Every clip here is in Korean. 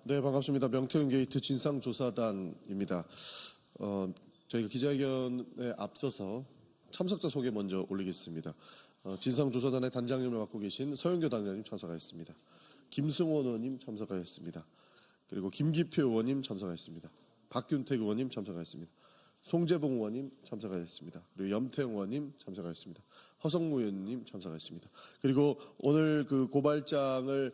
네, 반갑습니다. 명태균 게이트 진상조사단입니다. 저희가 기자회견에 앞서서 참석자 소개 먼저 올리겠습니다. 진상조사단의 단장님을 맡고 계신 서영교 단장님 참석하였습니다. 김승원 의원님 참석하였습니다. 그리고 김기표 의원님 참석하였습니다. 박균택 의원님 참석하였습니다. 송재봉 의원님 참석하였습니다. 그리고 염태영 의원님 참석하였습니다. 허성무 의원님 참석하였습니다. 그리고 오늘 그 고발장을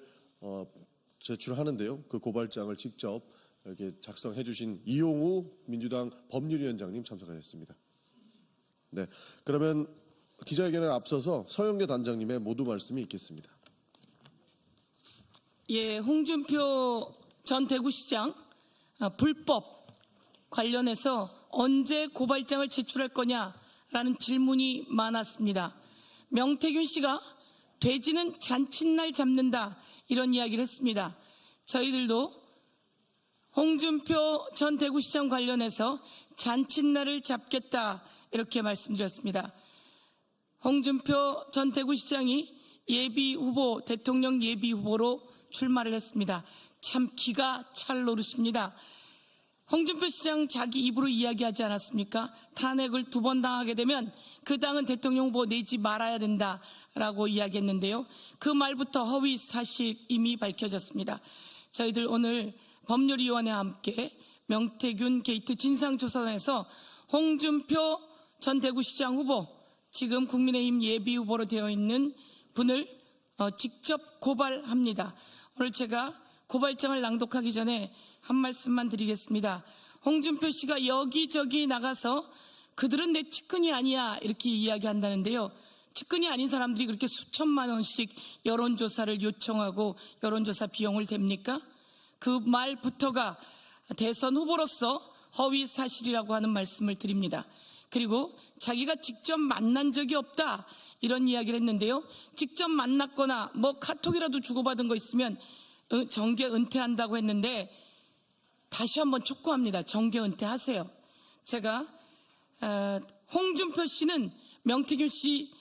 제출하는데요. 그 고발장을 직접 이렇게 작성해 주신 이용우 민주당 법률위원장님 참석하셨습니다. 네, 그러면 기자회견에 앞서서 서영교 단장님의 모두 말씀이 있겠습니다. 예, 홍준표 전 대구시장 불법 관련해서 언제 고발장을 제출할 거냐라는 질문이 많았습니다. 명태균 씨가 돼지는 잔칫날 잡는다 이런 이야기를 했습니다. 저희들도 홍준표 전 대구시장 관련해서 잔칫날을 잡겠다 이렇게 말씀드렸습니다. 홍준표 전 대구시장이 예비후보, 대통령 예비후보로 출마를 했습니다. 참 기가 찰 노릇입니다. 홍준표 시장 자기 입으로 이야기하지 않았습니까? 탄핵을 2번 당하게 되면 그 당은 대통령 후보 내지 말아야 된다라고 이야기했는데요. 그 말부터 허위 사실임이 밝혀졌습니다. 저희들 오늘 법률위원회와 함께 명태균 게이트 진상조사단에서 홍준표 전 대구시장 후보, 지금 국민의힘 예비후보로 되어 있는 분을 직접 고발합니다. 오늘 제가 고발장을 낭독하기 전에 한 말씀만 드리겠습니다. 홍준표 씨가 여기저기 나가서 그들은 내 측근이 아니야 이렇게 이야기한다는데요. 측근이 아닌 사람들이 그렇게 수천만 원씩 여론조사를 요청하고 여론조사 비용을 댑니까? 그 말부터가 대선 후보로서 허위 사실이라고 하는 말씀을 드립니다. 그리고 자기가 직접 만난 적이 없다 이런 이야기를 했는데요. 직접 만났거나 카톡이라도 주고받은 거 있으면 정계 은퇴한다고 했는데 다시 한번 촉구합니다. 정계 은퇴하세요. 제가 홍준표 씨는 명태균 씨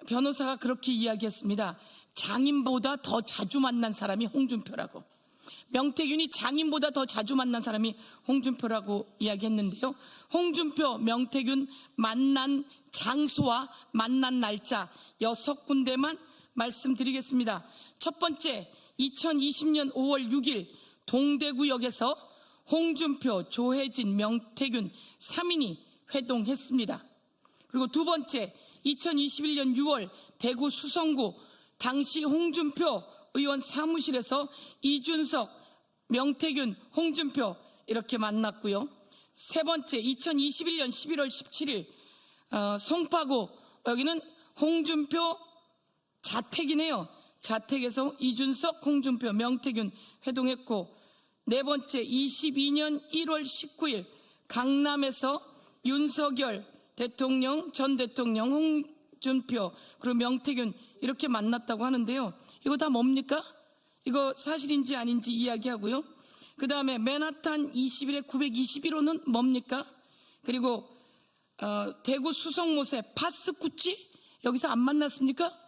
변호사가 그렇게 이야기했습니다. 장인보다 더 자주 만난 사람이 홍준표라고. 명태균이 장인보다 더 자주 만난 사람이 홍준표라고 이야기했는데요. 홍준표, 명태균 만난 장소와 만난 날짜 6군데만 말씀드리겠습니다. 첫 번째, 2020년 5월 6일 동대구역에서 홍준표, 조혜진, 명태균 3인이 회동했습니다. 그리고 두 번째, 2021년 6월 대구 수성구 당시 홍준표 의원 사무실에서 이준석, 명태균, 홍준표 이렇게 만났고요. 세 번째, 2021년 11월 17일 송파구, 여기는 홍준표 자택이네요. 자택에서 이준석, 홍준표, 명태균 회동했고, 네 번째 22년 1월 19일 강남에서 윤석열 대통령, 전 대통령, 홍준표 그리고 명태균 이렇게 만났다고 하는데요. 이거 다 뭡니까? 이거 사실인지 아닌지 이야기하고요. 그 다음에 맨하탄 21의 921호는 뭡니까? 그리고 대구 수성못에 파스쿠치 여기서 안 만났습니까?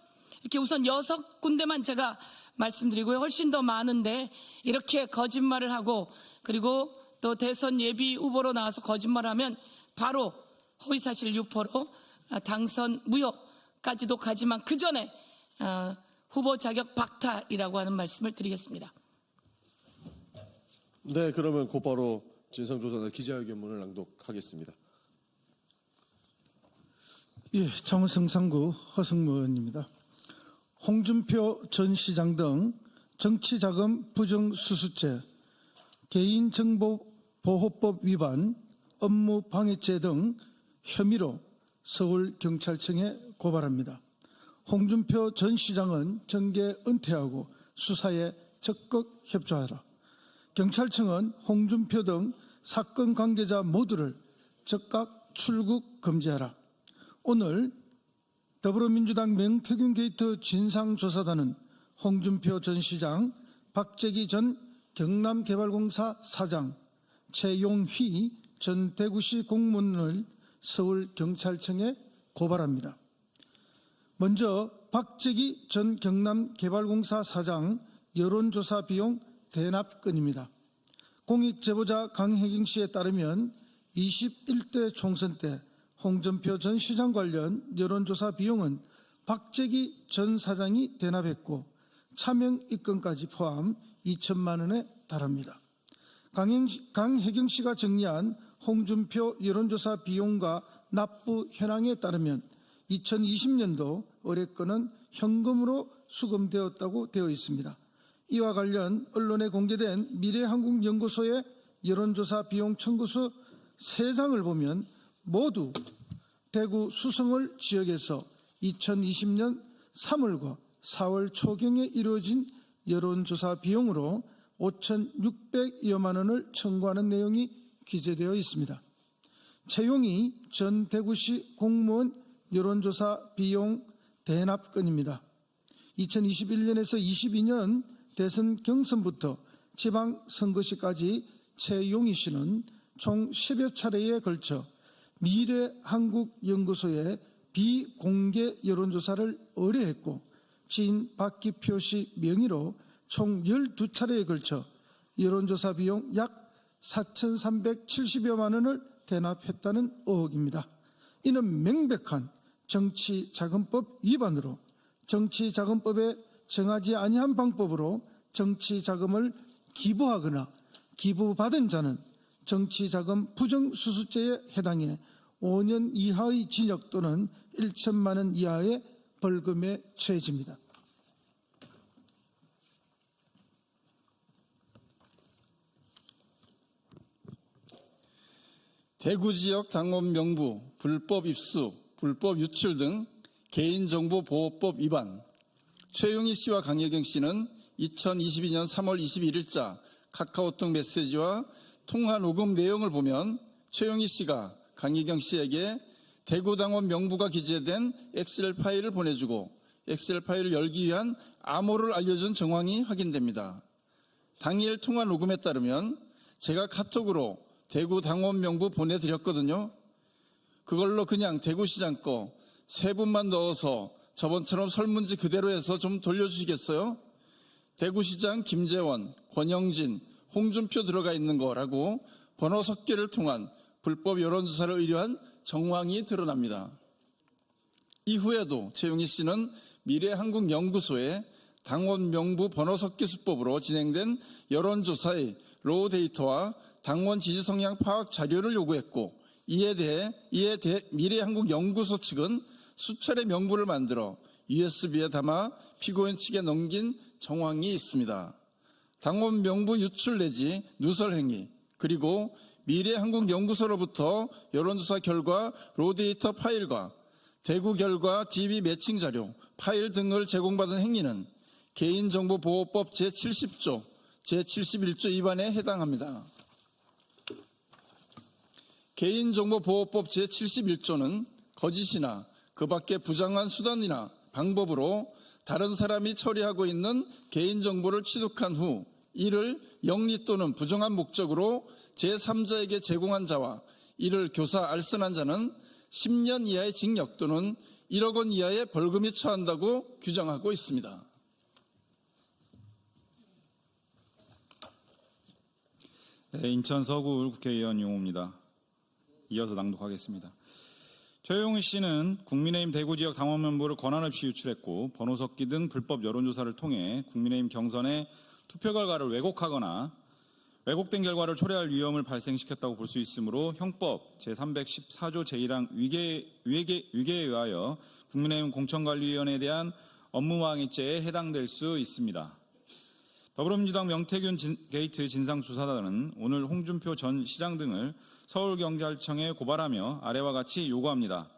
이렇게 우선 6군데만 제가 말씀드리고요. 훨씬 더 많은데 이렇게 거짓말을 하고 그리고 또 대선 예비 후보로 나와서 거짓말하면 바로 허위사실 유포로 당선 무효까지도 가지만 그 전에 후보 자격 박탈이라고 하는 말씀을 드리겠습니다. 네, 그러면 곧바로 진상조사단 기자회견문을 낭독하겠습니다. 예, 창원성산구 허성무 의원입니다. 홍준표 전 시장 등 정치자금 부정수수죄, 개인정보보호법 위반, 업무방해죄 등 혐의로 서울경찰청에 고발합니다. 홍준표 전 시장은 정계 은퇴하고 수사에 적극 협조하라. 경찰청은 홍준표 등 사건 관계자 모두를 즉각 출국 금지하라. 오늘 더불어민주당 명태균 게이트 진상조사단은 홍준표 전 시장, 박재기 전 경남개발공사 사장, 최용휘 전 대구시 공무원을 서울경찰청에 고발합니다. 먼저 박재기 전 경남개발공사 사장 여론조사 비용 대납 건입니다. 공익 제보자 강혜경 씨에 따르면 21대 총선 때 홍준표 전 시장 관련 여론조사 비용은 박재기 전 사장이 대납했고 차명 입금까지 포함 2천만 원에 달합니다. 강혜경 씨가 정리한 홍준표 여론조사 비용과 납부 현황에 따르면 2020년도 의뢰건은 현금으로 수금되었다고 되어 있습니다. 이와 관련 언론에 공개된 미래한국연구소의 여론조사 비용 청구서 3장을 보면 모두 대구 수성을 지역에서 2020년 3월과 4월 초경에 이루어진 여론조사 비용으로 5,600여만 원을 청구하는 내용이 기재되어 있습니다. 최용희 전 대구시 공무원 여론조사 비용 대납건입니다. 2021년에서 22년 대선 경선부터 지방선거시까지 최용희 씨는 총 10여 차례에 걸쳐 미래한국연구소에 비공개 여론조사를 의뢰했고 지인 박기표 씨 명의로 총 12차례에 걸쳐 여론조사 비용 약 4,370여만 원을 대납했다는 의혹입니다. 이는 명백한 정치자금법 위반으로 정치자금법에 정하지 아니한 방법으로 정치자금을 기부하거나 기부받은 자는 정치자금 부정수수죄에 해당해 5년 이하의 징역 또는 1천만 원 이하의 벌금에 처해집니다. 대구 지역 당원 명부, 불법 입수, 불법 유출 등 개인정보보호법 위반. 최용희 씨와 강혜경 씨는 2022년 3월 21일자 카카오톡 메시지와 통화 녹음 내용을 보면 최용희 씨가 강혜경 씨에게 대구 당원 명부가 기재된 엑셀 파일을 보내주고 엑셀 파일을 열기 위한 암호를 알려준 정황이 확인됩니다. 당일 통화 녹음에 따르면 제가 카톡으로 대구 당원 명부 보내드렸거든요. 그걸로 그냥 대구시장 거 3분만 넣어서 저번처럼 설문지 그대로 해서 좀 돌려주시겠어요? 대구시장 김재원, 권영진, 홍준표 들어가 있는 거라고 번호 섞기를 통한 불법 여론조사를 의뢰한 정황이 드러납니다. 이후에도 최용희 씨는 미래한국연구소에 당원 명부 번호 섞기 수법으로 진행된 여론조사의 로우 데이터와 당원 지지 성향 파악 자료를 요구했고 이에 대해 미래한국연구소 측은 수차례 명부를 만들어 USB에 담아 피고인 측에 넘긴 정황이 있습니다. 당원 명부 유출 내지 누설 행위 그리고 미래한국연구소로부터 여론조사 결과 로데이터 파일과 대구 결과 DB 매칭 자료, 파일 등을 제공받은 행위는 개인정보보호법 제70조, 제71조 위반에 해당합니다. 개인정보보호법 제71조는 거짓이나 그 밖의 부정한 수단이나 방법으로 다른 사람이 처리하고 있는 개인정보를 취득한 후 이를 영리 또는 부정한 목적으로 제3자에게 제공한 자와 이를 교사 알선한 자는 10년 이하의 징역 또는 1억 원 이하의 벌금이 처한다고 규정하고 있습니다. 네, 인천 서구 국회의원 용호입니다. 이어서 낭독하겠습니다. 최용희 씨는 국민의힘 대구 지역 당원 명부를 권한 없이 유출했고 번호 섞기 등 불법 여론조사를 통해 국민의힘 경선의 투표 결과를 왜곡하거나 왜곡된 결과를 초래할 위험을 발생시켰다고 볼 수 있으므로 형법 제314조 제1항 위계에 의하여 국민의힘 공천관리위원회에 대한 업무방해죄에 해당될 수 있습니다. 더불어민주당 명태균 게이트 진상조사단은 오늘 홍준표 전 시장 등을 서울경찰청에 고발하며 아래와 같이 요구합니다.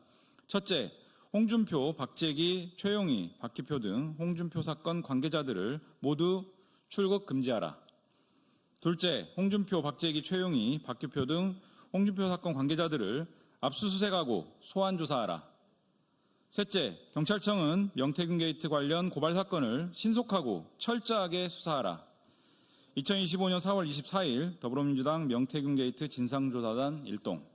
첫째, 홍준표, 박재기, 최용희, 박기표 등 홍준표 사건 관계자들을 모두 출국 금지하라. 둘째, 홍준표, 박재기, 최용희, 박기표 등 홍준표 사건 관계자들을 압수수색하고 소환조사하라. 셋째, 경찰청은 명태균 게이트 관련 고발 사건을 신속하고 철저하게 수사하라. 2025년 4월 24일 더불어민주당 명태균 게이트 진상조사단 일동.